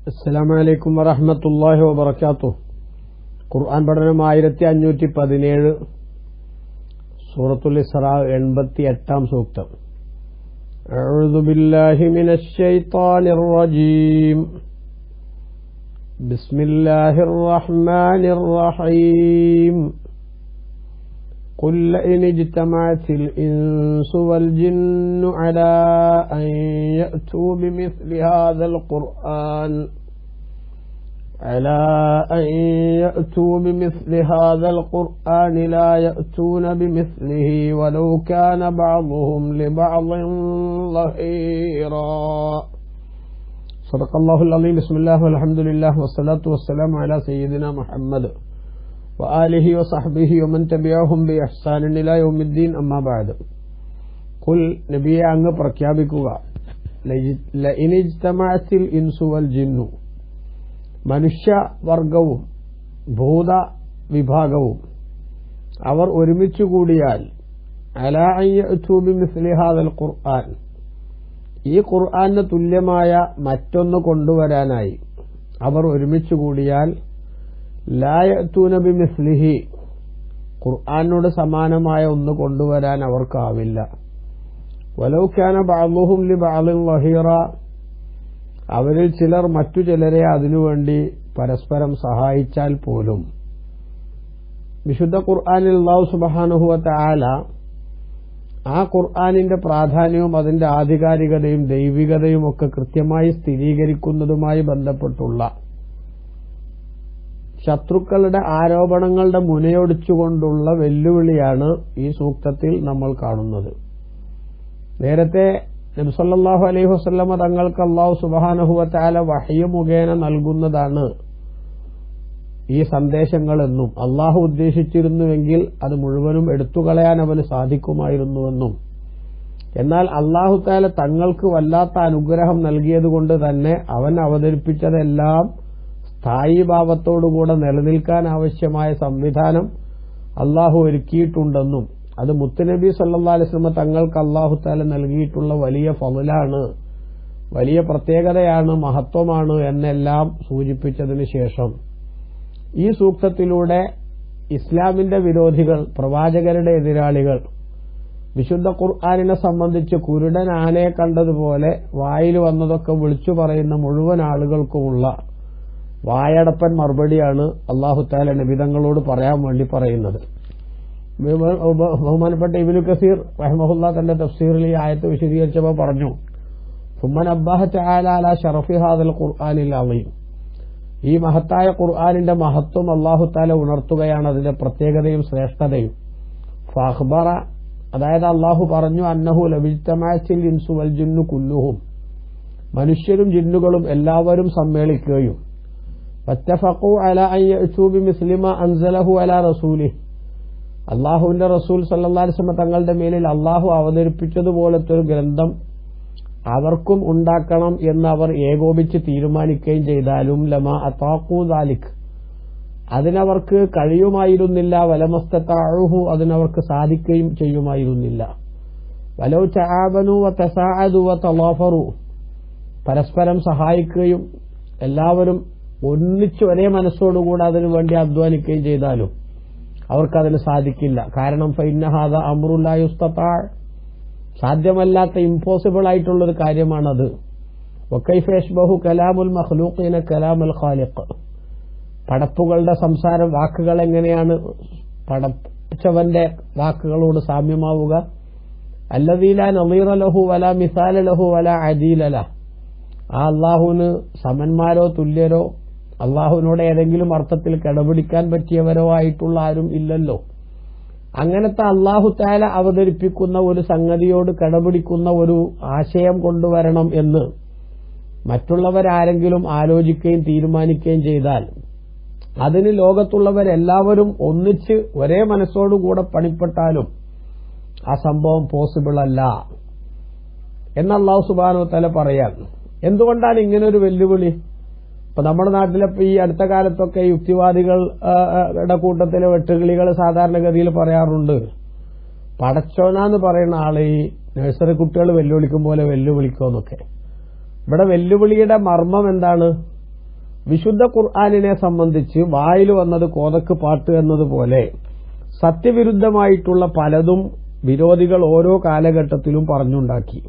അസ്സലാമു അലൈക്കും വറഹ്മത്തുള്ളാഹി വബറകാതുഹു. ഖുർആൻ പഠനം 1517, സൂറത്തുൽ ഇസ്രാ 88-ാം സൂക്തം. അഊദു ബില്ലാഹി മിനശ് ശൈത്വാനിർ റജീം. ബിസ്മില്ലാഹിർ റഹ്മാനിർ റഹീം. قل إن اجتمعت الإنس والجن على أن يأتوا بمثل هذا القرآن لا يأتون بمثله ولو كان بعضهم لبعض ظهيرا. صدق الله العظيم. بسم الله والحمد لله والصلاة والسلام على سيدنا محمد وآله وصحبه ومن تبعهم بإحسان إلى يوم الدين. أما بعد. قل നബിയെ അങ്ങ് പ്രഖ്യാപിക്കുക, ലഇൻ ഇജ്തമഅത്തിൽ ഇൻസു വൽ ജിന്നു, മനുഷ്യവർഗവും ഭൂത വിഭാഗവും അവർ ഒരുമിച്ചു കൂടിയാൽ, അലാ അൻ യഅ്തു ബിമിസ്ലി ഹാദൽ ഖുർആൻ, ഈ ഖുർആന് തുല്യമായ മറ്റൊന്ന് കൊണ്ടുവരാനായി അവർ ഒരുമിച്ചു കൂടിയാൽ, ലാ യഅ്തൂന ബിമിസ്ലിഹി, ഖുർആനോട് സമാനമായ ഒന്ന് കൊണ്ടുവരാൻ അവർക്കാവില്ല. വലൗ കാന ബഅ്ളുഹും ലിബഅ്ളിൻ ളഹീറ, അവരിൽ ചിലർ മറ്റു ചിലരെ അതിനുവേണ്ടി പരസ്പരം സഹായിച്ചാൽ പോലും. വിശുദ്ധ ഖുർആനിൽ അല്ലാഹു സുബ്ഹാനഹു വ തആല ആ ഖുർആനിന്റെ പ്രാധാന്യവും അതിന്റെ ആധികാരികതയും ദൈവികതയും ഒക്കെ കൃത്യമായി സ്ഥിരീകരിക്കുന്നതുമായി ബന്ധപ്പെട്ടുള്ള ശത്രുക്കളുടെ ആരോപണങ്ങളുടെ മുനയൊടിച്ചുകൊണ്ടുള്ള വെല്ലുവിളിയാണ് ഈ സൂക്തത്തിൽ നമ്മൾ കാണുന്നത്. നേരത്തെ നബി സല്ലല്ലാഹു അലൈഹി വസല്ലമ തങ്ങൾക്ക് അല്ലാഹു സുബ്ഹാനഹു വ തആല വഹ്യ് മുഖേന നൽകുന്നതാണ് ഈ സന്ദേശങ്ങളെന്നും, അല്ലാഹു ഉദ്ദേശിച്ചിരുന്നുവെങ്കിൽ അത് മുഴുവനും എടുത്തുകളയാൻ അവന് സാധിക്കുമായിരുന്നുവെന്നും, എന്നാൽ അല്ലാഹു തആല തങ്ങൾക്ക് വല്ലാത്ത അനുഗ്രഹം നൽകിയതുകൊണ്ട് തന്നെ അവൻ അവതരിപ്പിച്ചതെല്ലാം സ്ഥായി ഭാവത്തോടുകൂടെ നിലനിൽക്കാൻ ആവശ്യമായ സംവിധാനം അല്ലാഹു ഒരുക്കിയിട്ടുണ്ടെന്നും, അത് മുത്തുനബി സല്ലല്ലാഹു അലൈഹി വസല്ലം തങ്ങൾക്ക് അല്ലാഹു തആല നൽകിയിട്ടുള്ള വലിയ ഫളലാണ്, വലിയ പ്രത്യേകതയാണ്, മഹത്വമാണ് എന്നെല്ലാം സൂചിപ്പിച്ചതിന് ശേഷം ഈ സൂക്തത്തിലൂടെ ഇസ്ലാമിന്റെ വിരോധികൾ, പ്രവാചകരുടെ എതിരാളികൾ, വിശുദ്ധ ഖുർആനിനെ സംബന്ധിച്ച് കുരുടൻ ആനയെ കണ്ടതുപോലെ വായിൽ വന്നതൊക്കെ വിളിച്ചു പറയുന്ന മുഴുവൻ ആളുകൾക്കുമുള്ള വായടപ്പൻ മറുപടിയാണ് അല്ലാഹു തആല നബിതങ്ങളോട് പറയാൻ വേണ്ടി പറയുന്നത്. ബഹുമാനപ്പെട്ട ഇബ്നു കസീർ റഹിമഹുല്ലാഹ് തന്റെ തഫ്സീറിൽ ഈ ആയത്ത് വിശദീകരിച്ചപ്പോൾ പറഞ്ഞു, സുമ്മ നബ്ബഹ തആല അലാ ശറഫി ഹാദൽ ഖുർആനിൽ അളീം, ഈ മഹത്തായ ഖുർആനിന്റെ മഹത്വം അല്ലാഹു തആല ഉണർത്തുകയാണ്, അതിന്റെ പ്രത്യേകതയും ശ്രേഷ്ഠതയും. ഫഅഖ്ബറ, അതായത് അല്ലാഹു പറഞ്ഞു, അന്നഹു ലവിജ്തമഅത്തിൽ ഇൻസു വൽ ജിന്നു കുല്ലുഹും, മനുഷ്യരും ജിന്നുകളും എല്ലാവരും സമ്മേളിക്കുകയും, വത്തഫഖു അലാ അൻ യഅ്തു ബിമിസ്ലി മാ അൻസലഹു അലാ റസൂലിഹി, അല്ലാഹുവിന്റെ റസൂൽ സല്ലല്ലാഹു അലൈഹി വസല്ലം തങ്ങളുടെ മേലിൽ അല്ലാഹു അവതരിപ്പിച്ചതുപോലത്തെ ഒരു ഗ്രന്ഥം അവർക്കും ഉണ്ടാക്കണം എന്ന് അവർ ഏകോപിച്ച് തീരുമാനിക്കുകയും ചെയ്താലും, ലമാ അതാഖു ദാലിക്, അതിനവർക്ക് കഴിയുമായിരുന്നില്ല, വലമസ്തതഉഹു, അതിനവർക്ക് സാധിക്കുകയും ചെയ്യുമായിരുന്നില്ല. വലൗ തആബനു വതസാഅദു വതളാഫറു, പരസ്പരം സഹായിക്കുകയും എല്ലാവരും ഒന്നിച്ച് ഒരേ മനസ്സോടുകൂടി അതിനു വേണ്ടി അധ്വാനിക്കുകയും ചെയ്താലും അവർക്കതിന് സാധിക്കില്ല. കാരണം ഫഇന്ന ഹാദാ അംറുൻ ലാ യുസ്തതാ, സാധ്യമല്ലാത്ത, ഇമ്പോസിബിൾ ആയിട്ടുള്ളൊരു കാര്യമാണത്. വകൈഫ യശ്ബഹു കലാമുൽ മഖ്ലൂഖീന കലാമുൽ ഖാലിഖ്, പടപ്പുകളുടെ സംസാരം, വാക്കുകൾ എങ്ങനെയാണ് പടച്ചവന്റെ വാക്കുകളോട് സാമ്യമാവുക? അല്ലദീ ലാ നളീറ ലഹു വലാ മിസാല ലഹു വലാ അദീല ലഹു, ആ അല്ലാഹുവിന് സമന്മാരോ തുല്യരോ അല്ലാഹുവിനോട് ഏതെങ്കിലും അർത്ഥത്തിൽ കിടപിടിക്കാൻ പറ്റിയവരോ ആയിട്ടുള്ള ആരും ഇല്ലല്ലോ. അങ്ങനത്തെ അല്ലാഹു തആല അവതരിപ്പിക്കുന്ന ഒരു സംഗതിയോട് കിടപിടിക്കുന്ന ഒരു ആശയം കൊണ്ടുവരണം എന്ന് മറ്റുള്ളവരാരെങ്കിലും ആലോചിക്കുകയും തീരുമാനിക്കുകയും ചെയ്താൽ, അതിന് ലോകത്തുള്ളവരെല്ലാവരും ഒന്നിച്ച് ഒരേ മനസ്സോടുകൂടെ പണിപ്പെട്ടാലും ആ സംഭവം പോസിബിൾ അല്ല എന്ന് അല്ലാഹു സുബ്ഹാനഹു വ തആല പറയാൻ. എന്തുകൊണ്ടാണ് ഇങ്ങനൊരു വെല്ലുവിളി? ഇപ്പൊ നമ്മുടെ നാട്ടിലിപ്പോ ഈ അടുത്ത കാലത്തൊക്കെ യുക്തിവാദികളുടെ കൂട്ടത്തിലെ വെട്ടുകിളികൾ സാധാരണഗതിയിൽ പറയാറുണ്ട്, പടച്ചോനാന്ന് പറയുന്ന ആള് ഈ നഴ്സറി കുട്ടികൾ വെല്ലുവിളിക്കും പോലെ വെല്ലുവിളിക്കുമെന്നൊക്കെ. ഇവിടെ വെല്ലുവിളിയുടെ മർമ്മം എന്താണ്? വിശുദ്ധ ഖുർആനിനെ സംബന്ധിച്ച് വായിൽ വന്നത് കോതക്ക് പാട്ട് എന്നതുപോലെ സത്യവിരുദ്ധമായിട്ടുള്ള പലതും വിരോധികൾ ഓരോ കാലഘട്ടത്തിലും പറഞ്ഞുണ്ടാക്കി.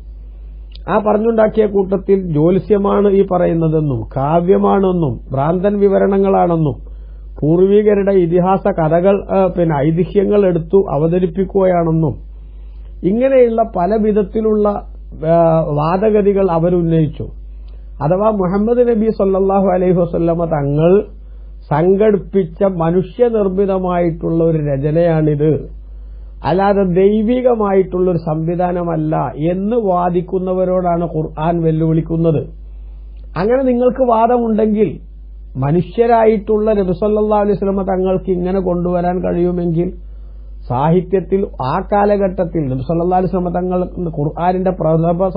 ആ പറഞ്ഞുണ്ടാക്കിയ കൂട്ടത്തിൽ ജ്യോത്സ്യമാണ് ഈ പറയുന്നതെന്നും കാവ്യമാണെന്നും ഭ്രാന്തൻ വിവരണങ്ങളാണെന്നും പൂർവികരുടെ ഇതിഹാസ കഥകൾ ഐതിഹ്യങ്ങൾ എടുത്തു അവതരിപ്പിക്കുകയാണെന്നും ഇങ്ങനെയുള്ള പല വിധത്തിലുള്ള വാദഗതികൾ അവരുന്നയിച്ചു. അഥവാ മുഹമ്മദ് നബി സല്ലല്ലാഹു അലൈഹി വസല്ലമ തങ്ങൾ സംഘടിപ്പിച്ച മനുഷ്യനിർമ്മിതമായിട്ടുള്ള ഒരു രചനയാണിത്, അല്ലാതെ ദൈവികമായിട്ടുള്ള ഒരു സംവിധാനമല്ല എന്ന് വാദിക്കുന്നവരോടാണ് ഖുർആൻ വെല്ലുവിളിക്കുന്നത്. അങ്ങനെ നിങ്ങൾക്ക് വാദമുണ്ടെങ്കിൽ മനുഷ്യരായിട്ടുള്ള നബി സല്ലല്ലാഹു അലൈഹി വസല്ലമ തങ്ങൾക്ക് ഇങ്ങനെ കൊണ്ടുവരാൻ കഴിയുമെങ്കിൽ സാഹിത്യത്തിൽ ആ കാലഘട്ടത്തിൽ നബി സല്ലല്ലാഹു അലൈഹി വസല്ലമ തങ്ങൾ ഖുർആനിന്റെ പ്രഥമ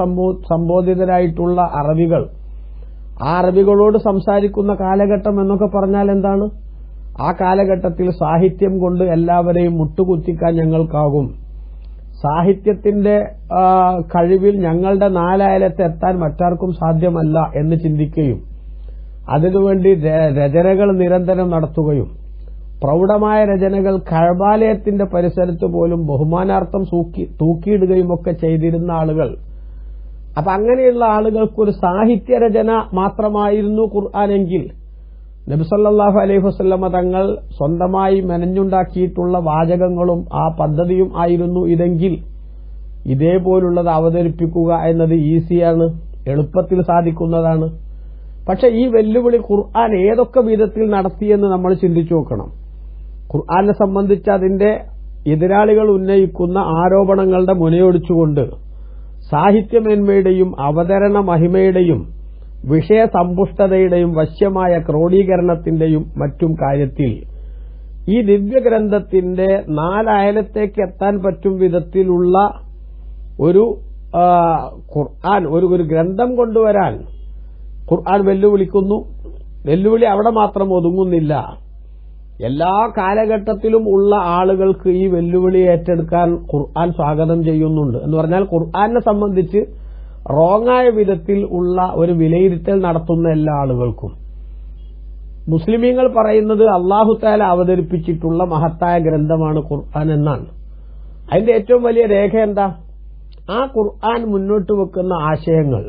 സംബോധിതരായിട്ടുള്ള അറബികൾ, ആ അറബികളോട് സംസാരിക്കുന്ന കാലഘട്ടം എന്നൊക്കെ പറഞ്ഞാൽ എന്താണ്? ആ കാലഘട്ടത്തിൽ സാഹിത്യം കൊണ്ട് എല്ലാവരെയും മുട്ടുകുത്തിക്കാൻ ഞങ്ങൾക്കാകും, സാഹിത്യത്തിന്റെ കഴിവിൽ ഞങ്ങളുടെ നാലയലത്ത് എത്താൻ മറ്റാർക്കും സാധ്യമല്ല എന്ന് ചിന്തിക്കുകയും അതിനുവേണ്ടി രചനകൾ നിരന്തരം നടത്തുകയും പ്രൗഢമായ രചനകൾ കഅബാലയത്തിന്റെ പരിസരത്ത് പോലും ബഹുമാനാർത്ഥം തൂക്കിയിടുകയും ഒക്കെ ചെയ്തിരുന്ന ആളുകൾ. അപ്പൊ അങ്ങനെയുള്ള ആളുകൾക്കൊരു സാഹിത്യരചന മാത്രമായിരുന്നു ഖുർആനെങ്കിൽ നബി സല്ലല്ലാഹു അലൈഹി വസല്ലമ തങ്ങൾ സ്വന്തമായി മെനഞ്ഞുണ്ടാക്കിയിട്ടുള്ള വാചകങ്ങളും ആ പദ്ധതിയും ആയിരുന്നു ഇതെങ്കിൽ ഇതേപോലുള്ളത് അവതരിപ്പിക്കുക എന്നത് ഈസിയാണ്, എളുപ്പത്തിൽ സാധിക്കുന്നതാണ്. പക്ഷെ ഈ വെല്ലുവിളി ഖുർആൻ ഏതൊക്കെ വിധത്തിൽ നടത്തിയെന്ന് നമ്മൾ ചിന്തിച്ചു നോക്കണം. ഖുർആനെ സംബന്ധിച്ച് അതിന്റെ എതിരാളികൾ ഉന്നയിക്കുന്ന ആരോപണങ്ങളുടെ മുനയൊടിച്ചുകൊണ്ട് സാഹിത്യമേന്മയുടെയും അവതരണ മഹിമയുടെയും വിഷയസമ്പുഷ്ടതയുടെയും വശ്യമായ ക്രോഡീകരണത്തിന്റെയും മറ്റും കാര്യത്തിൽ ഈ ദിവ്യഗ്രന്ഥത്തിന്റെ നാലയലത്തേക്ക് എത്താൻ പറ്റും വിധത്തിലുള്ള ഒരു ഖുർആൻ, ഒരു ഗ്രന്ഥം കൊണ്ടുവരാൻ ഖുർആൻ വെല്ലുവിളിക്കുന്നു. വെല്ലുവിളി അവിടെ മാത്രം ഒതുങ്ങുന്നില്ല. എല്ലാ കാലഘട്ടത്തിലും ഉള്ള ആളുകൾക്ക് ഈ വെല്ലുവിളി ഏറ്റെടുക്കാൻ ഖുർആൻ സ്വാഗതം ചെയ്യുന്നുണ്ട്. എന്ന് പറഞ്ഞാൽ ഖുർആനെ സംബന്ധിച്ച് റോങ്ങായ വിധത്തിൽ ഉള്ള ഒരു വിലയിരുത്തൽ നടത്തുന്ന എല്ലാ ആളുകൾക്കും മുസ്ലിമീങ്ങൾ പറയുന്നത് അല്ലാഹു തആല അവതരിപ്പിച്ചിട്ടുള്ള മഹത്തായ ഗ്രന്ഥമാണ് ഖുർആൻ എന്നാണ്. അതിന്റെ ഏറ്റവും വലിയ രേഖ എന്താ? ആ ഖുർആൻ മുന്നോട്ട് വെക്കുന്ന ആശയങ്ങൾ,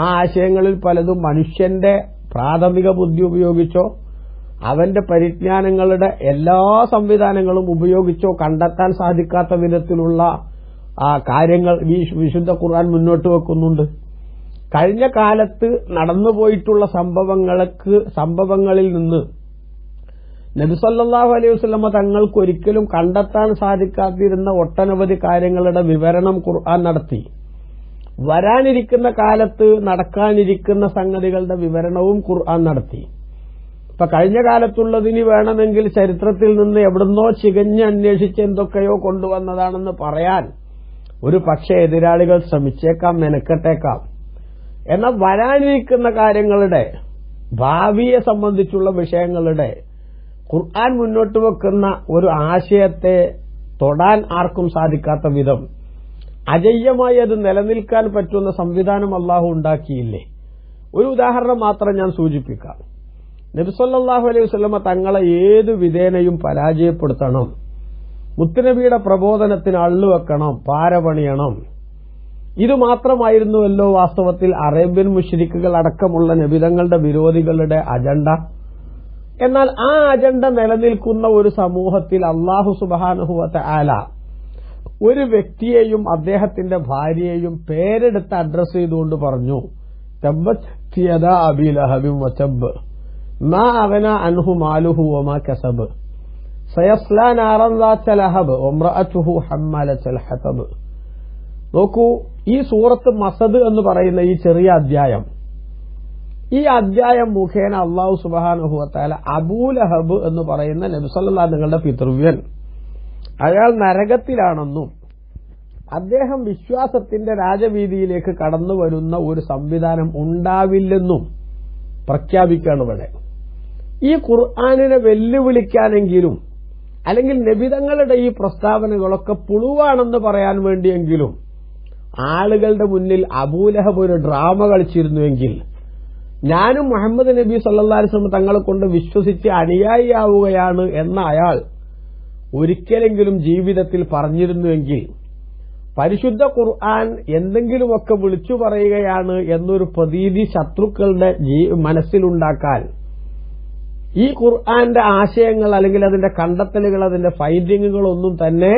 ആ ആശയങ്ങളിൽ പലതും മനുഷ്യന്റെ പ്രാഥമിക ബുദ്ധി ഉപയോഗിച്ചോ അവന്റെ പരിജ്ഞാനങ്ങളുടെ എല്ലാ സംവിധാനങ്ങളും ഉപയോഗിച്ചോ കണ്ടെത്താൻ സാധിക്കാത്ത വിധത്തിലുള്ള കാര്യങ്ങൾ ഈ വിശുദ്ധ ഖുർആൻ മുന്നോട്ട് വെക്കുന്നുണ്ട്. കഴിഞ്ഞ കാലത്ത് നടന്നുപോയിട്ടുള്ള സംഭവങ്ങളിൽ നിന്ന് നബി സല്ലല്ലാഹു അലൈഹി വസല്ലമ തങ്ങൾക്ക് ഒരിക്കലും കണ്ടെത്താൻ സാധിക്കാതിരുന്ന ഒട്ടനവധി കാര്യങ്ങളുടെ വിവരണം ഖുർആൻ നടത്തി. വരാനിരിക്കുന്ന കാലത്ത് നടക്കാനിരിക്കുന്ന സംഗതികളുടെ വിവരണവും ഖുർആൻ നടത്തി. ഇപ്പൊ കഴിഞ്ഞ കാലത്തുള്ളതിന് വേണമെങ്കിൽ ചരിത്രത്തിൽ നിന്ന് എവിടുന്നോ ചികഞ്ഞ് അന്വേഷിച്ച് എന്തൊക്കെയോ കൊണ്ടുവന്നതാണെന്ന് പറയാൻ ഒരു പക്ഷേ എതിരാളികൾ ശ്രമിച്ചേക്കാം, മെനക്കെട്ടേക്കാം. എന്നാൽ വരാനിരിക്കുന്ന കാര്യങ്ങളുടെ, ഭാവിയെ സംബന്ധിച്ചുള്ള വിഷയങ്ങളുടെ ഖുർആൻ മുന്നോട്ട് വെക്കുന്ന ഒരു ആശയത്തെ തൊടാൻ ആർക്കും സാധിക്കാത്ത വിധം അജയ്യമായി അത് നിലനിൽക്കാൻ പറ്റുന്ന സംവിധാനം അല്ലാഹു ഉണ്ടാക്കിയില്ലേ? ഒരു ഉദാഹരണം മാത്രം ഞാൻ സൂചിപ്പിക്കാം. നബി സല്ലല്ലാഹു അലൈഹി വസല്ലമ തങ്ങളെ ഏതു വിധേനയും പരാജയപ്പെടുത്തണം, മുത്തുനബിയുടെ പ്രബോധനത്തിന് അള്ളുവെക്കണം, പാരപണിയണം, ഇതുമാത്രമായിരുന്നുവല്ലോ വാസ്തവത്തിൽ അറേബ്യൻ മുശ്രിക്കുകൾ അടക്കമുള്ള നബിതങ്ങളുടെ വിരോധികളുടെ അജണ്ട. എന്നാൽ ആ അജണ്ട നിലനിൽക്കുന്ന ഒരു സമൂഹത്തിൽ അല്ലാഹു സുബ്ഹാനഹു വ തആല ഒരു വ്യക്തിയെയും അദ്ദേഹത്തിന്റെ ഭാര്യയെയും പേരെടുത്ത് അഡ്രസ് ചെയ്തുകൊണ്ട് പറഞ്ഞു, തബ്ബത് യദാ അബീ ലഹബിൻ വതബ്ബ് മാ അഗ്നാ അൻഹു മാലുഹു വമാ കസബ് സയസ്ലാ നാറൻ ദാത ലഹബ് വംറഅതുഹു ഹമ്മാലത്തുൽ ഹതബ്. നോക്കൂ, ഈ സൂറത്ത് മസദ് എന്ന് പറയുന്ന ഈ ചെറിയ അധ്യായം, ഈ അധ്യായം മുഖേന അല്ലാഹു സുബ്ഹാനഹു വ തആല അബൂലഹബ് എന്ന് പറയുന്ന നബി സല്ലല്ലാഹു നിങ്ങളുടെ പിതൃവ്യൻ, അയാൾ നരകത്തിലാണെന്നും അദ്ദേഹം വിശ്വാസത്തിന്റെ രാജവീതിയിലേക്ക് കടന്നു വരുന്ന ഒരു സംവിധാനം ഉണ്ടാവില്ലെന്നും പ്രഖ്യാപിക്കുകയാണ് ഇവിടെ. ഈ ഖുർആനിനെ വെല്ലുവിളിക്കാനെങ്കിലും അല്ലെങ്കിൽ നബിതങ്ങളുടെ ഈ പ്രസ്താവനകളൊക്കെ പുളുവാണെന്ന് പറയാൻ വേണ്ടിയെങ്കിലും ആളുകളുടെ മുന്നിൽ അബൂലഹബ് ഒരു ഡ്രാമ കളിച്ചിരുന്നുവെങ്കിൽ ഞാനും മുഹമ്മദ് നബി സല്ലല്ലാഹു അലൈഹി വസല്ലം തങ്ങളെ കൊണ്ട് വിശ്വസിച്ച് അനുയായിയാവുകയാണ് എന്ന അയാൾ ഒരിക്കലെങ്കിലും ജീവിതത്തിൽ പറഞ്ഞിരുന്നുവെങ്കിൽ പരിശുദ്ധ ഖുർആൻ എന്തെങ്കിലുമൊക്കെ വിളിച്ചു പറയുകയാണ് എന്നൊരു പ്രതീതി ശത്രുക്കളുടെ മനസ്സിലുണ്ടാക്കാൻ ഈ ഖുർആന്റെ ആശയങ്ങൾ അല്ലെങ്കിൽ അതിന്റെ കണ്ടെത്തലുകൾ, അതിന്റെ ഫൈൻഡിങ്ങുകളൊന്നും തന്നെ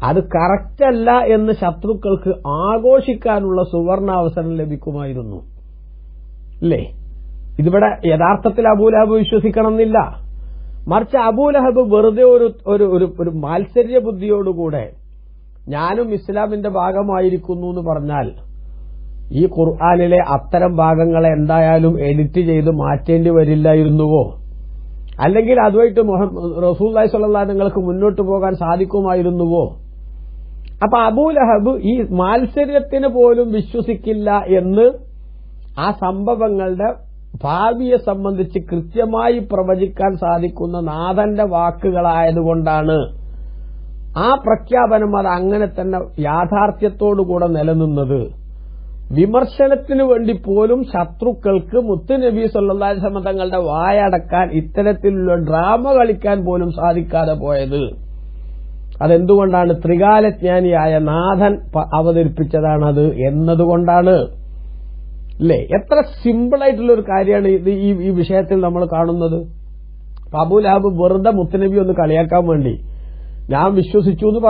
അത് കറക്റ്റ് അല്ല എന്ന് ശത്രുക്കൾക്ക് ആഘോഷിക്കാനുള്ള സുവർണാവസരം ലഭിക്കുമായിരുന്നു. അല്ലേ? ഇതിവിടെ യഥാർത്ഥത്തിൽ അബൂലഹബ് വിശ്വസിക്കണമെന്നില്ല. മറിച്ച് അബൂലഹബ് വെറുതെ ഒരു മാത്സര്യ ബുദ്ധിയോടുകൂടെ ഞാനും ഇസ്ലാമിന്റെ ഭാഗമായിരിക്കുന്നു എന്ന് പറഞ്ഞാൽ ഈ ഖുർആനിലെ അത്തരം ഭാഗങ്ങളെ എന്തായാലും എഡിറ്റ് ചെയ്ത് മാറ്റേണ്ടി വരില്ലായിരുന്നുവോ? അല്ലെങ്കിൽ അതുമായിട്ട് റസൂലുള്ളാഹി സ്വല്ലല്ലാഹു അലൈഹി വസല്ലം മുന്നോട്ട് പോകാൻ സാധിക്കുമായിരുന്നുവോ? അപ്പൊ അബൂലഹബ് ഈ മാത്സര്യത്തിന് പോലും വിശ്വസിക്കില്ല എന്ന് ആ സംഭവങ്ങളുടെ ഭാവിയെ സംബന്ധിച്ച് കൃത്യമായി പ്രവചിക്കാൻ സാധിക്കുന്ന നാഥന്റെ വാക്കുകളായതുകൊണ്ടാണ് ആ പ്രഖ്യാപനം അത് അങ്ങനെ തന്നെ യാഥാർത്ഥ്യത്തോടുകൂടെ നിലനിന്നത്. വിമർശനത്തിനു വേണ്ടി പോലും ശത്രുക്കൾക്ക് മുത്തുനബി സല്ലല്ലാഹു അലൈഹി വസല്ലം തങ്ങളുടെ വായടക്കാൻ ഇത്തരത്തിലുള്ള ഡ്രാമ കളിക്കാൻ പോലും സാധിക്കാതെ പോയത്. അതെന്തുകൊണ്ടാണ്? ത്രികാലജ്ഞാനിയായ നാഥൻ അവതരിപ്പിച്ചതാണത് എന്നതുകൊണ്ടാണ്. അല്ലേ? എത്ര സിമ്പിളായിട്ടുള്ള ഒരു കാര്യമാണ് ഇത് ഈ വിഷയത്തിൽ നമ്മൾ കാണുന്നത്. അബൂലഹബ് വെറുതെ മുത്തുനബി ഒന്ന് കളിയാക്കാൻ വേണ്ടി ഞാൻ വിശ്വസിച്ചു എന്ന്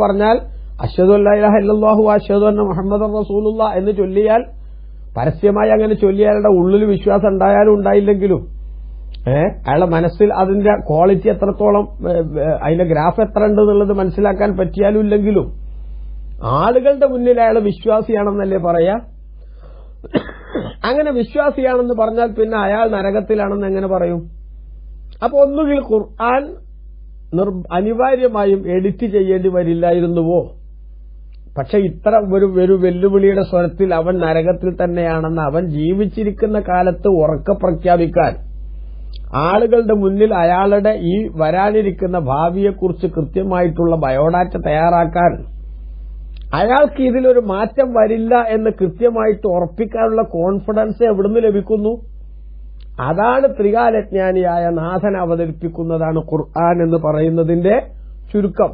പറഞ്ഞാൽ അശ്ഹദു അല്ലാ ഇലാഹ ഇല്ലല്ലാഹു അശ്ഹദു അന്ന മുഹമ്മദൻ റസൂലുള്ളാഹ് എന്ന് ചൊല്ലിയാൽ, പരസ്യമായി അങ്ങനെ ചൊല്ലിയാളുടെ ഉള്ളിൽ വിശ്വാസം ഉണ്ടായാലും ഉണ്ടായില്ലെങ്കിലും അയാളുടെ മനസ്സിൽ അതിന്റെ ക്വാളിറ്റി എത്രത്തോളം, അതിന്റെ ഗ്രാഫ് എത്ര ഉണ്ട് എന്നുള്ളത് മനസ്സിലാക്കാൻ പറ്റിയാലും ഇല്ലെങ്കിലും ആളുകളുടെ മുന്നിൽ അയാൾ വിശ്വാസിയാണെന്നല്ലേ പറയാ. അങ്ങനെ വിശ്വാസിയാണെന്ന് പറഞ്ഞാൽ പിന്നെ അയാൾ നരകത്തിലാണെന്ന് എങ്ങനെ പറയും? അപ്പൊ ഒന്നുകിൽ ഖുർആൻ അനിവാര്യമായും എഡിറ്റ് ചെയ്യേണ്ടി വരില്ലായിരുന്നുവോ? പക്ഷെ ഇത്ര ഒരു വെല്ലുവിളിയുടെ സ്വരത്തിൽ അവൻ നരകത്തിൽ തന്നെയാണെന്ന് അവൻ ജീവിച്ചിരിക്കുന്ന കാലത്ത് ഉറക്കെ പ്രഖ്യാപിക്കാൻ, ആളുകളുടെ മുന്നിൽ അയാളുടെ ഈ വരാനിരിക്കുന്ന ഭാവിയെക്കുറിച്ച് കൃത്യമായിട്ടുള്ള ബയോഡാറ്റ തയ്യാറാക്കാൻ, അയാൾക്ക് ഇതിലൊരു മാറ്റം വരില്ല എന്ന് കൃത്യമായിട്ട് ഉറപ്പിക്കാനുള്ള കോൺഫിഡൻസ് എവിടുന്ന് ലഭിക്കുന്നു? അതാണ് ത്രികാലജ്ഞാനിയായ നാഥൻ അവതരിപ്പിക്കുന്നതാണ് ഖുർആൻ എന്ന് പറയുന്നതിന്റെ ചുരുക്കം.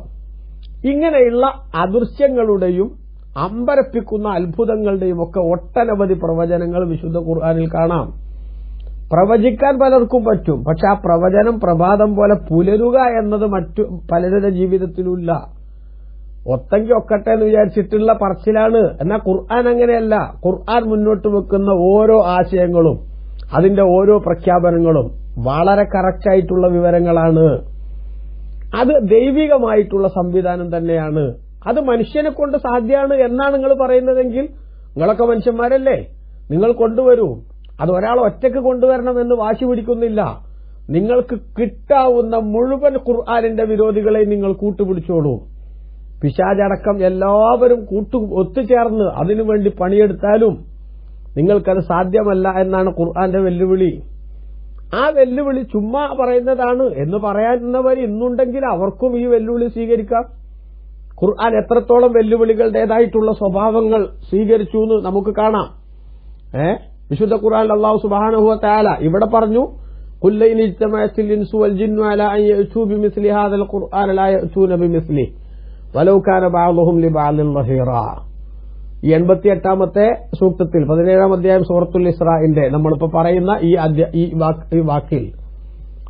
ഇങ്ങനെയുള്ള അദൃശ്യങ്ങളുടെയും അമ്പരപ്പിക്കുന്ന അത്ഭുതങ്ങളുടെയും ഒക്കെ ഒട്ടനവധി പ്രവചനങ്ങൾ വിശുദ്ധ ഖുർആനിൽ കാണാം. പ്രവചിക്കാൻ പലർക്കും പറ്റും, പക്ഷെ ആ പ്രവചനം പ്രഭാതം പോലെ പുലരുക എന്നത് മറ്റു പലരുടെ ജീവിതത്തിലുമില്ല. ഒത്തങ്കി ഒക്കട്ടെ എന്ന് വിചാരിച്ചിട്ടുള്ള പറച്ചിലാണ്. എന്നാൽ ഖുർആൻ അങ്ങനെയല്ല. ഖുർആൻ മുന്നോട്ട് വെക്കുന്ന ഓരോ ആശയങ്ങളും അതിന്റെ ഓരോ പ്രഖ്യാപനങ്ങളും വളരെ കറക്റ്റായിട്ടുള്ള വിവരങ്ങളാണ്. അത് ദൈവികമായിട്ടുള്ള സംവിധാനം തന്നെയാണ്. അത് മനുഷ്യനെ കൊണ്ട് സാധ്യമാണ് എന്നാണ് നിങ്ങൾ പറയുന്നതെങ്കിൽ, നിങ്ങളൊക്കെ മനുഷ്യന്മാരല്ലേ, നിങ്ങൾ കൊണ്ടുവരൂ. അത് ഒരാൾ ഒറ്റയ്ക്ക് കൊണ്ടുവരണമെന്ന് വാശി പിടിക്കുന്നില്ല. നിങ്ങൾക്ക് കിട്ടാവുന്ന മുഴുവൻ ഖുർആനിന്റെ വിരോധികളെ നിങ്ങൾ കൂട്ടുപിടിച്ചോളൂ. പിശാചടക്കം എല്ലാവരും ഒത്തുചേർന്ന് അതിനുവേണ്ടി പണിയെടുത്താലും നിങ്ങൾക്കത് സാധ്യമല്ല എന്നാണ് ഖുർആന്റെ വെല്ലുവിളി. ആ വെല്ലുവിളി ചുമ്മാ പറയുന്നതാണ് എന്ന് പറയാവുന്നവർ ഇന്നുണ്ടെങ്കിൽ അവർക്കും ഈ വെല്ലുവിളി സ്വീകരിക്കാം. ഖുർആൻ എത്രത്തോളം വെല്ലുവിളികളുടേതായിട്ടുള്ള സ്വഭാവങ്ങൾ സ്വീകരിച്ചു എന്ന് നമുക്ക് കാണാം. വിശുദ്ധ ഖുർആനിൽ അല്ലാഹു സുബ്ഹാനഹു വ തആല ഇവിടെ പറഞ്ഞു, ഖുൽ ലൻ ഇജ്തമഅത്തിൽ ഇൻസു വൽ ജിന്നു അലാ അൻ യഅ്തു ബിമിസ്ലി ഹാദൽ ഖുർആൻ ലാ യഅ്തൂന ബിമിസ്ലി വലൗ കാന ബഅ്ദുഹും ലിബഅദിൻ ളഹീറ. 88ാമത്തെ സൂക്തത്തിൽ 17ാം അധ്യായം സൂറത്തുൽ ഇസ്രാഇന്റെ നമ്മളിപ്പോ പറയുന്ന ഈ വാക്കിൽ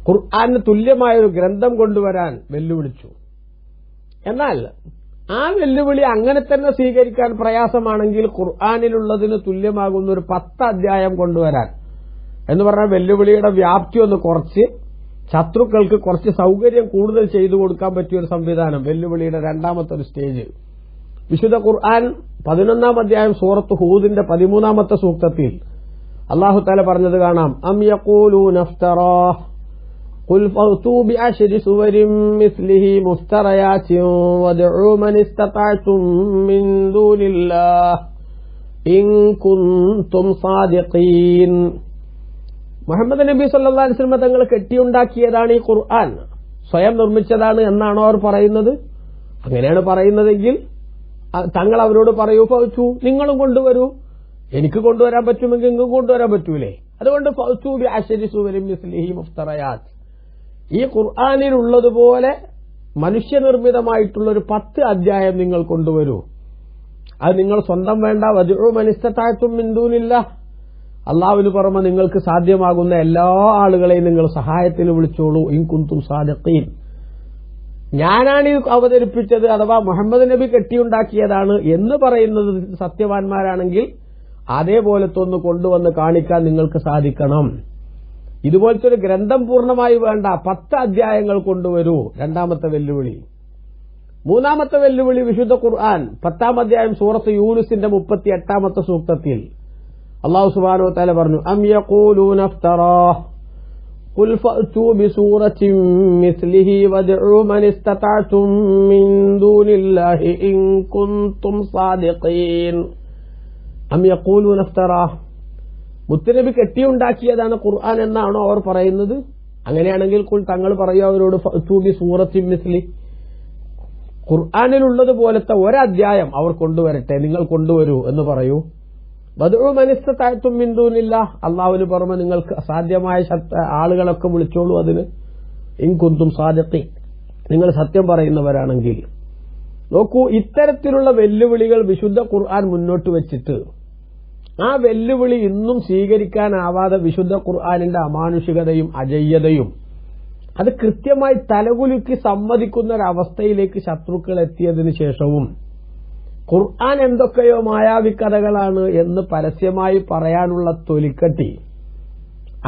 ഖുർആന് തുല്യമായ ഒരു ഗ്രന്ഥം കൊണ്ടുവരാൻ വെല്ലുവിളിച്ചു. എന്നാൽ ആ വെല്ലുവിളി അങ്ങനെ തന്നെ സ്വീകരിക്കാൻ പ്രയാസമാണെങ്കിൽ ഖുർആനിലുള്ളതിന് തുല്യമാകുന്ന ഒരു 10 അധ്യായം കൊണ്ടുവരാൻ എന്ന് പറഞ്ഞാൽ വെല്ലുവിളിയുടെ വ്യാപ്തി ഒന്ന് കുറച്ച് ശത്രുക്കൾക്ക് കുറച്ച് സൗകര്യം കൂടുതൽ ചെയ്തു കൊടുക്കാൻ പറ്റിയ ഒരു സംവിധാനം, വെല്ലുവിളിയുടെ രണ്ടാമത്തെ ഒരു സ്റ്റേജ്. വിശുദ്ധ ഖുർആൻ 11ാം അധ്യായം സൂറത്ത് ഹൂദിന്റെ 13ാമത്തെ സൂക്തത്തിൽ അല്ലാഹു തആല പറഞ്ഞത് കാണാം, അം യഖൂലൂന ഇഫ്തറാഹ് ഖുൽ ഫഅ്തൂ ബിഅശ്രി സുവരിൻ മിസ്ലിഹി മുഫ്തറയാതിൻ വദ്ഉ മൻ ഇസ്തതഅ്തും മിൻ ദൂനില്ലാഹ് ഇൻ കുൻതും സാദിഖീൻ. മുഹമ്മദ് നബി സല്ലല്ലാഹു അലൈഹി വസല്ലം തങ്ങൾ കെട്ടിയുണ്ടാക്കിയതാണ് ഈ ഖുർആൻ, സ്വയം നിർമ്മിച്ചതാണ് എന്നാണോ അവർ പറയുന്നത്? അങ്ങനെയാണ് പറയുന്നതെങ്കിൽ തങ്ങൾ അവരോട് പറയൂ, ഫൗച്ചു നിങ്ങളും കൊണ്ടുവരൂ, എനിക്ക് കൊണ്ടുവരാൻ പറ്റുമെങ്കിൽ നിങ്ങൾക്ക് കൊണ്ടുവരാൻ പറ്റൂലേ? അതുകൊണ്ട് ഫഅ്തു ബിഅശ്രി സൂവരിൻ മിസ്ലിഹി മുഫ്തറയാത്ത്, ഈ ഖുർആനിലുള്ളതുപോലെ മനുഷ്യനിർമ്മിതമായിട്ടുള്ള ഒരു 10 അധ്യായം നിങ്ങൾ കൊണ്ടുവരൂ. അത് നിങ്ങൾ സ്വന്തം വേണ്ട. വദ്ഉ മൻ ഇസ്തതഅതും മിൻ ദൂനില്ലാഹ്, അല്ലാഹുവിന് പുറമെ നിങ്ങൾക്ക് സാധ്യമാകുന്ന എല്ലാ ആളുകളെയും നിങ്ങൾ സഹായത്തിന് വിളിച്ചോളൂ. ഇൻ കുന്തും സാദിഖീൻ, ഞാനാണ് ഇത് അവതരിപ്പിച്ചത് അഥവാ മുഹമ്മദ് നബി കെട്ടിയുണ്ടാക്കിയതാണ് എന്ന് പറയുന്നത് സത്യവാന്മാരാണെങ്കിൽ അതേപോലത്തെ ഒന്ന് കൊണ്ടുവന്ന് കാണിക്കാൻ നിങ്ങൾക്ക് സാധിക്കണം. ഇതുപോലത്തെ ഒരു ഗ്രന്ഥം പൂർണ്ണമായി വേണ്ട, 10 അധ്യായങ്ങൾ കൊണ്ടുവരൂ. രണ്ടാമത്തെ വെല്ലുവിളി. മൂന്നാമത്തെ വെല്ലുവിളി വിശുദ്ധ ഖുർആൻ 10-ാം അധ്യായം സൂറത്ത് യൂനുസിന്റെ 38-ാമത്തെ സൂക്തത്തിൽ അല്ലാഹു സുബ്ഹാനഹു വ തആല പറഞ്ഞു, അം യഖൂലൂന ഇഫ്തറാഹ് ഖുൽ ഫഅ്തു ബിസൂറത്തിൻ മിസ്ലിഹി വദ്ഉ മൻ ഇസ്തതഅതും മിൻ ദൂനില്ലാഹി ഇൻ കുൻതും സാദിഖീൻ. അം യഖൂലൂന ഇഫ്തറാഹ്, മുത്തനബി കെട്ടിയുണ്ടാക്കിയതാണ് ഖുർആൻ എന്നാണോ അവർ പറയുന്നത്? അങ്ങനെയാണെങ്കിൽ തങ്ങൾ പറയൂ അവരോട് ഫഅ്തു ബിസൂറത്തിൻ മിസ്ലി, ഖുർആനിലുള്ളതുപോലത്തെ ഒരധ്യായം അവർ കൊണ്ടുവരട്ടെ, നിങ്ങൾ കൊണ്ടുവരൂ എന്ന് പറയൂ. വദ്ഉ മൻ ഇസ്തതഅതും മിൻ ദൂനില്ലാഹ്, അല്ലാഹുവിന് പുറമെ നിങ്ങൾക്ക് സാധ്യമായ ആളുകളൊക്കെ വിളിച്ചോളൂ അതിന്. ഇൻ കുന്തും സാദിഖീൻ, നിങ്ങൾ സത്യം പറയുന്നവരാണെങ്കിൽ. നോക്കൂ, ഇത്തരത്തിലുള്ള വെല്ലുവിളികൾ വിശുദ്ധ ഖുർആൻ മുന്നോട്ട് വെച്ചിട്ട് ആ വെല്ലുവിളി ഇന്നും സ്വീകരിക്കാനാവാതെ വിശുദ്ധ ഖുർആനിന്റെ അമാനുഷികതയും അജയ്യതയും അത് കൃത്യമായി തലകുലുക്കി സമ്മതിക്കുന്ന ഒരവസ്ഥയിലേക്ക് ശത്രുക്കൾ എത്തിയതിനു ശേഷവും ഖുർആൻ എന്തൊക്കെയോ മായാവി കഥകളാണ് എന്ന് പരസ്യമായി പറയാനുള്ള തൊലിക്കട്ടി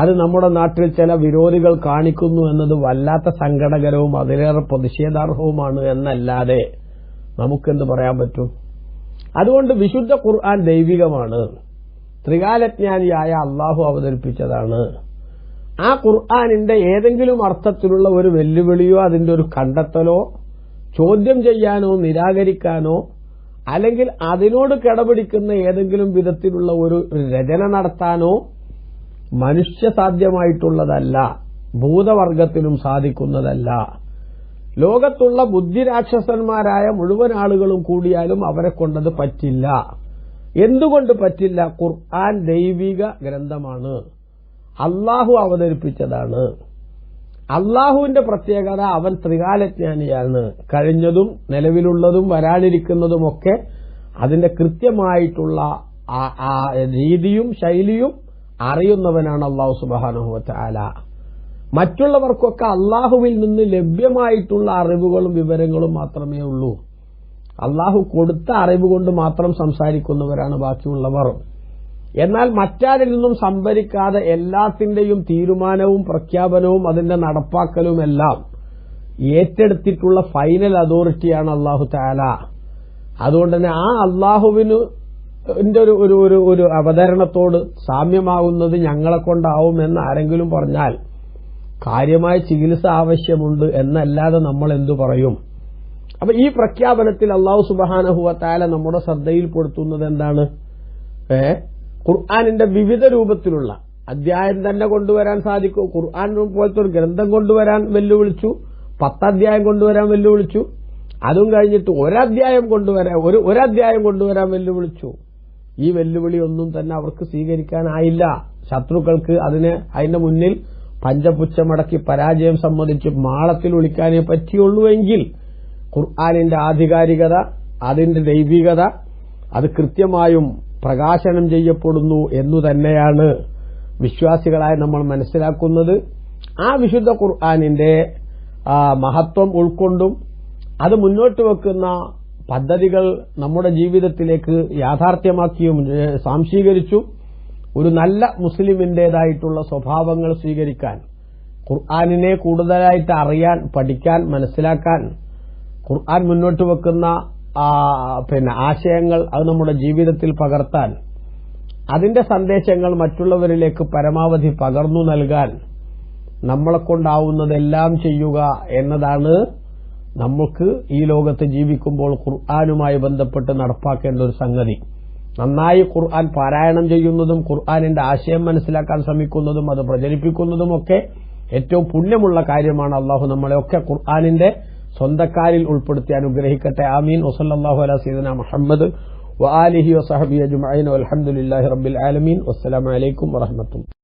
അത് നമ്മുടെ നാട്ടിൽ ചില വിരോധികൾ കാണിക്കുന്നു എന്നത് വല്ലാത്ത സങ്കടകരവും അതിലേറെ പ്രതിഷേധാർഹവുമാണ് എന്നല്ലാതെ നമുക്കെന്ത് പറയാൻ പറ്റും? അതുകൊണ്ട് വിശുദ്ധ ഖുർആൻ ദൈവികമാണ്, ത്രികാലജ്ഞാനിയായ അള്ളാഹു അവതരിപ്പിച്ചതാണ്. ആ ഖുർആനിന്റെ ഏതെങ്കിലും അർത്ഥത്തിലുള്ള ഒരു വെല്ലുവിളിയോ അതിന്റെ ഒരു കണ്ടെത്തലോ ചോദ്യം ചെയ്യാനോ നിരാകരിക്കാനോ അല്ലെങ്കിൽ അതിനോട് കിടപിടിക്കുന്ന ഏതെങ്കിലും വിധത്തിലുള്ള ഒരു രചന നടത്താനോ മനുഷ്യ സാധ്യമായിട്ടുള്ളതല്ല, ഭൂതവർഗത്തിനും സാധിക്കുന്നതല്ല. ലോകത്തുള്ള ബുദ്ധിരാക്ഷസന്മാരായ മുഴുവൻ ആളുകളും കൂടിയാലും അവരെ കൊണ്ടത് പറ്റില്ല. എന്തുകൊണ്ട് പറ്റില്ല? ഖുർആൻ ദൈവിക ഗ്രന്ഥമാണ്, അള്ളാഹു അവതരിപ്പിച്ചതാണ്. അള്ളാഹുവിന്റെ പ്രത്യേകത അവൻ ത്രികാലജ്ഞാനിയാണ്. കഴിഞ്ഞതും നിലവിലുള്ളതും വരാനിരിക്കുന്നതുമൊക്കെ അതിന്റെ കൃത്യമായിട്ടുള്ള രീതിയും ശൈലിയും അറിയുന്നവനാണ് അള്ളാഹു സുബ്ഹാനഹു വ തആല. മറ്റുള്ളവർക്കൊക്കെ അള്ളാഹുവിൽ നിന്ന് ലഭ്യമായിട്ടുള്ള അറിവുകളും വിവരങ്ങളും മാത്രമേ ഉള്ളൂ. അള്ളാഹു കൊടുത്ത അറിവ് കൊണ്ട് മാത്രം സംസാരിക്കുന്നവരാണ് ബാക്കിയുള്ളവർ. എന്നാൽ മറ്റാരിൽ നിന്നും സംഭരിക്കാതെ എല്ലാത്തിന്റെയും തീരുമാനവും പ്രഖ്യാപനവും അതിന്റെ നടപ്പാക്കലുമെല്ലാം ഏറ്റെടുത്തിട്ടുള്ള ഫൈനൽ അതോറിറ്റിയാണ് അള്ളാഹു തആല. അതുകൊണ്ട് തന്നെ ആ അള്ളാഹുവിന് ഒരു അവതരണത്തോട് സാമ്യമാകുന്നത് ഞങ്ങളെ കൊണ്ടാവുമെന്ന് ആരെങ്കിലും പറഞ്ഞാൽ കാര്യമായ ചികിത്സ ആവശ്യമുണ്ട് എന്നല്ലാതെ നമ്മൾ എന്തു പറയും? അപ്പൊ ഈ പ്രഖ്യാപനത്തിൽ അല്ലാഹു സുബ്ഹാനഹു വ തആല നമ്മുടെ ശ്രദ്ധയിൽപ്പെടുത്തുന്നത് എന്താണ്? ഖുർആനിന്റെ വിവിധ രൂപത്തിലുള്ള അധ്യായം തന്നെ കൊണ്ടുവരാൻ സാധിക്കും. ഖുർആൻ പോലത്തെ ഒരു ഗ്രന്ഥം കൊണ്ടുവരാൻ വെല്ലുവിളിച്ചു, 10 അധ്യായം കൊണ്ടുവരാൻ വെല്ലുവിളിച്ചു. അതും കഴിഞ്ഞിട്ട് ഒരധ്യായം കൊണ്ടുവരാൻ വെല്ലുവിളിച്ചു. ഈ വെല്ലുവിളി ഒന്നും തന്നെ അവർക്ക് സ്വീകരിക്കാനായില്ല. ശത്രുക്കൾക്ക് അതിന്റെ മുന്നിൽ പഞ്ചപുച്ഛമടക്കി പരാജയം സമ്മതിച്ച് മാളത്തിൽ ഒളിക്കാനേ പറ്റിയുള്ളൂവെങ്കിൽ ഖുർആനിന്റെ ആധികാരികത, അതിന്റെ ദൈവികത അത് കൃത്യമായും പ്രകാശനം ചെയ്യപ്പെടുന്നു എന്നു തന്നെയാണ് വിശ്വാസികളായി നമ്മൾ മനസ്സിലാക്കുന്നത്. ആ വിശുദ്ധ ഖുർആനിന്റെ മഹത്വം ഉൾക്കൊണ്ടും അത് മുന്നോട്ട് വെക്കുന്ന പദ്ധതികൾ നമ്മുടെ ജീവിതത്തിലേക്ക് യാഥാർത്ഥ്യമാക്കിയും സാംശീകരിച്ചും ഒരു നല്ല മുസ്ലിമിന്റേതായിട്ടുള്ള സ്വഭാവങ്ങൾ സ്വീകരിക്കാൻ, ഖുർആനിനെ കൂടുതലായിട്ട് അറിയാൻ, പഠിക്കാൻ, മനസ്സിലാക്കാൻ, ഖുർആൻ മുന്നോട്ട് വെക്കുന്ന ആശയങ്ങൾ അത് നമ്മുടെ ജീവിതത്തിൽ പകർത്താൻ, അതിന്റെ സന്ദേശങ്ങൾ മറ്റുള്ളവരിലേക്ക് പരമാവധി പകർന്നു നൽകാൻ നമ്മളെക്കൊണ്ടാവുന്നതെല്ലാം ചെയ്യുക എന്നതാണ് നമുക്ക് ഈ ലോകത്ത് ജീവിക്കുമ്പോൾ ഖുർആനുമായി ബന്ധപ്പെട്ട് നടപ്പാക്കേണ്ട ഒരു സംഗതി. നന്നായി ഖുർആൻ പാരായണം ചെയ്യുന്നതും ഖുർആനിന്റെ ആശയം മനസ്സിലാക്കാൻ ശ്രമിക്കുന്നതും അത് പ്രചരിപ്പിക്കുന്നതുമൊക്കെ ഏറ്റവും പുണ്യമുള്ള കാര്യമാണ്. അള്ളാഹു നമ്മളെയൊക്കെ ഖുർആനിന്റെ സ്വന്തക്കാരിൽ ഉൾപ്പെടുത്തി അനുഗ്രഹിക്കട്ടെ. ആമീൻ. വസല്ലല്ലാഹു അലാ സയ്യിദിനാ മുഹമ്മദ് വആലിഹി വസഹ്ബിഹി അജ്മഈൻ വൽഹംദുലില്ലാഹി റബ്ബിൽ ആലമീൻ. വസ്സലാമു അലൈക്കും വറഹ്മത്തുള്ളാഹി.